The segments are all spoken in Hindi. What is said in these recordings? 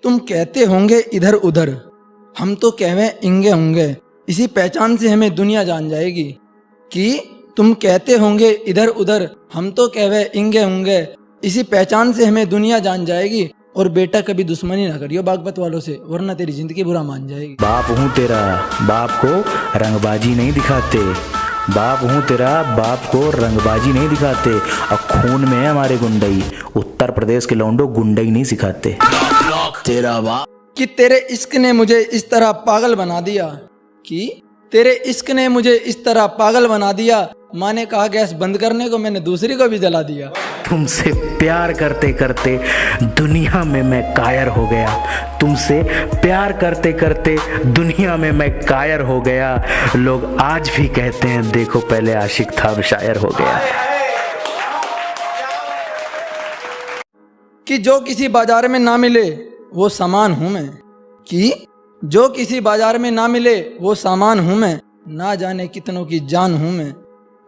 तुम कहते होंगे इधर उधर, हम तो कहवे इंगे होंगे, इसी पहचान से हमें दुनिया जान जाएगी। कि तुम कहते होंगे इधर उधर, हम तो कहवे इंगे होंगे, इसी पहचान से हमें दुनिया जान जाएगी। और बेटा कभी दुश्मनी ना करियो बागपत वालों से, वरना तेरी जिंदगी बुरा मान जाएगी। बाप हूँ तेरा, बाप को रंगबाजी नहीं दिखाते। बाप हूँ तेरा, बाप को रंगबाजी नहीं दिखाते। और खून में है हमारे गुंडई, उत्तर प्रदेश के लौंडो गुंडई नहीं सिखाते। तेरा बाप कि तेरे इश्क ने मुझे इस तरह पागल बना दिया, कि तेरे इश्क ने मुझे इस तरह पागल बना दिया। माँ ने कहा गैस बंद करने को, मैंने दूसरी को भी जला दिया। तुमसे प्यार करते करते दुनिया में मैं कायर हो गया। तुमसे प्यार करते करते दुनिया में मैं कायर हो गया। लोग आज भी कहते हैं देखो पहले आशिक था अब शायर हो गया। कि जो किसी बाजार में ना मिले वो सामान हूं मैं, कि जो किसी बाजार में ना मिले वो सामान हूं मैं, ना जाने कितनों की जान हूं मैं।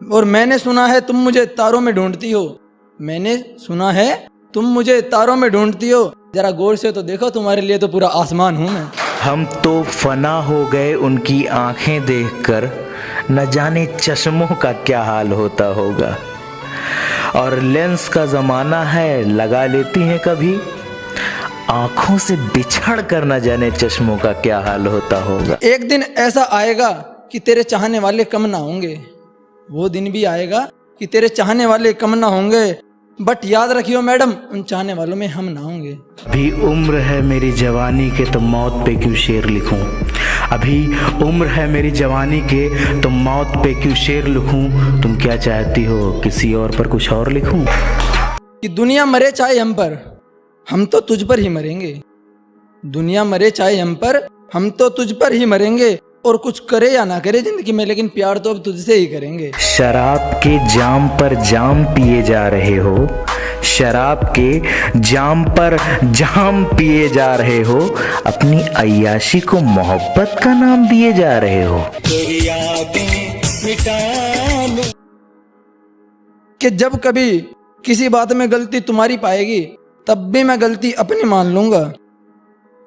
और मैंने सुना है तुम मुझे तारों में ढूंढती हो, मैंने सुना है तुम मुझे तारों में ढूंढती हो, जरा गौर से तो देखो तुम्हारे लिए तो पूरा आसमान हूं मैं। हम तो फना हो गए उनकी आंखें देखकर, न जाने चश्मों का क्या हाल होता होगा। और लेंस का जमाना है लगा लेती हैं कभी, आंखों से बिछड़ कर न जाने चश्मों का क्या हाल होता होगा। एक दिन ऐसा आएगा कि तेरे चाहने वाले कम ना होंगे, वो दिन भी आएगा कि तेरे चाहने वाले कम ना होंगे। बट याद रखियो मैडम, उन चाहने वालों में हम ना होंगे। अभी उम्र है मेरी जवानी के तो मौत पे क्यों शेर लिखूं। अभी उम्र है मेरी जवानी के तो मौत पे क्यों शेर लिखूं। तुम क्या चाहती हो किसी और पर कुछ और लिखूं। कि दुनिया मरे चाहे हम पर, हम तो तुझ पर ही मरेंगे। दुनिया मरे चाहे हम पर, हम तो तुझ पर ही मरेंगे। और कुछ करे या ना करे जिंदगी में, लेकिन प्यार तो अब तुझसे ही करेंगे। शराब के जाम पर जाम पिए जा रहे हो, शराब के जाम पर जाम पिए जा रहे हो, अपनी अय्याशी को मोहब्बत का नाम दिए जा रहे हो। कि जब कभी किसी बात में गलती तुम्हारी पाएगी, तब भी मैं गलती अपनी मान लूंगा।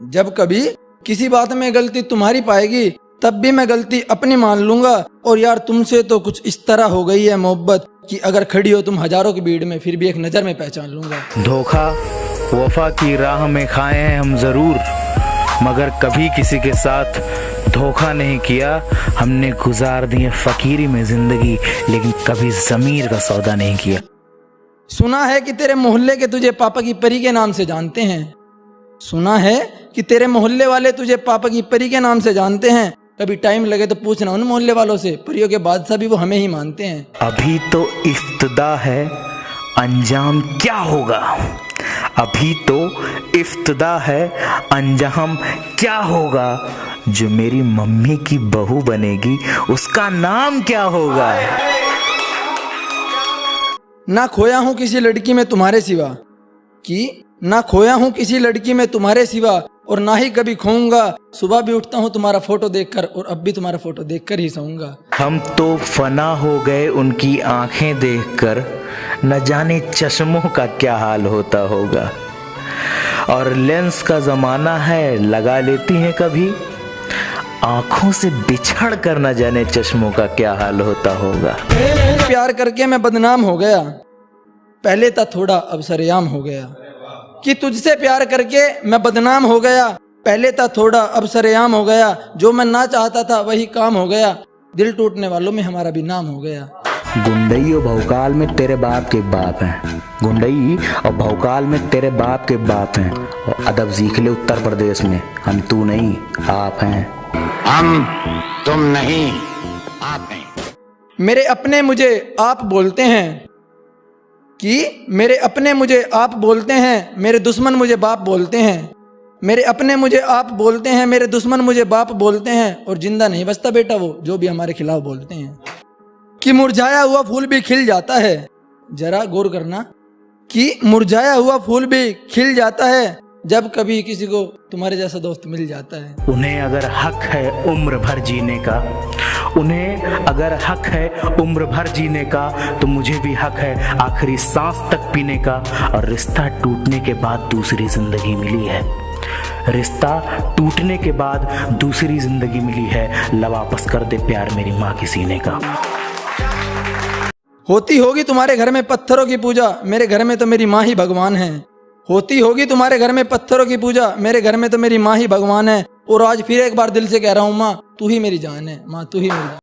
जब कभी किसी बात में गलती तुम्हारी पाएगी, तब भी मैं गलती अपनी मान लूंगा। और यार तुमसे तो कुछ इस तरह हो गई है मोहब्बत कि अगर खड़ी हो तुम हजारों की भीड़ में, फिर भी एक नजर में पहचान लूंगा। धोखा वफा की राह में खाए हैं हम जरूर, मगर कभी किसी के साथ धोखा नहीं किया। हमने गुजार दी है फकीरी में जिंदगी, लेकिन कभी जमीर का सौदा नहीं किया। सुना है कि तेरे मोहल्ले के तुझे पापा की परी के नाम से जानते हैं। सुना है कि तेरे मोहल्ले वाले तुझे पापा की परी के नाम से जानते हैं। कभी टाइम लगे तो पूछना उन मोहल्ले वालों से, परियों के बादशाह भी वो हमें ही मानते हैं। अभी तो इब्तिदा है, अंजाम क्या होगा। अभी तो इब्तिदा है, अंजाम क्या होगा। जो मेरी मम्मी की बहू बनेगी उसका नाम क्या होगा। ना खोया हूं किसी लड़की में तुम्हारे सिवा, कि ना खोया हूं किसी लड़की में तुम्हारे सिवा, और ना ही कभी खोऊंगा। सुबह भी उठता हूं तुम्हारा फोटो देखकर, और अब भी तुम्हारा फोटो देखकर ही सोऊंगा। हम तो फना हो गए उनकी आंखें देखकर, न जाने चश्मों का क्या हाल होता होगा। और लेंस का जमाना है लगा लेती हैं कभी, आंखों से बिछड़ कर न जाने चश्मों का क्या हाल होता होगा। प्यार करके मैं बदनाम हो गया, पहले था थोड़ा अब सरेआम हो गया। कि तुझसे प्यार करके मैं बदनाम हो गया, पहले था थोड़ा अब सरेआम हो गया। जो मैं ना चाहता था वही काम हो गया, दिल टूटने वालों में हमारा भी नाम हो गया। गुंडई और भौकाल में तेरे बाप के बाप हैं, गुंडई और भौकाल में तेरे बाप के बाप हैं। और अदब सीख ले उत्तर प्रदेश में, हम तू नहीं आप हैं। हम तुम नहीं आप हैं। मेरे अपने मुझे आप बोलते हैं, कि मेरे अपने मुझे आप बोलते हैं, मेरे दुश्मन मुझे बाप बोलते हैं। मेरे अपने मुझे आप बोलते हैं, मेरे दुश्मन मुझे बाप बोलते हैं। और जिंदा नहीं बचता बेटा वो जो भी हमारे खिलाफ बोलते हैं। कि मुरझाया हुआ फूल भी खिल जाता है, जरा गौर करना, कि मुरझाया हुआ फूल भी खिल जाता है जब कभी किसी को तुम्हारे जैसा दोस्त मिल जाता है। उन्हें अगर हक है उम्र भर जीने का, उन्हें अगर हक है उम्र भर जीने का, तो मुझे भी हक है आखिरी सांस तक पीने का। और रिश्ता टूटने के बाद दूसरी जिंदगी मिली है। रिश्ता टूटने के बाद दूसरी जिंदगी मिली है, ला वापस कर दे प्यार मेरी माँ के सीने का। होती होगी तुम्हारे घर में पत्थरों की पूजा, मेरे घर में तो मेरी माँ ही भगवान है। होती होगी तुम्हारे घर में पत्थरों की पूजा, मेरे घर में तो मेरी माँ ही भगवान है। और आज फिर एक बार दिल से कह रहा हूँ माँ तू ही मेरी जान है, माँ तू ही मेरी जान।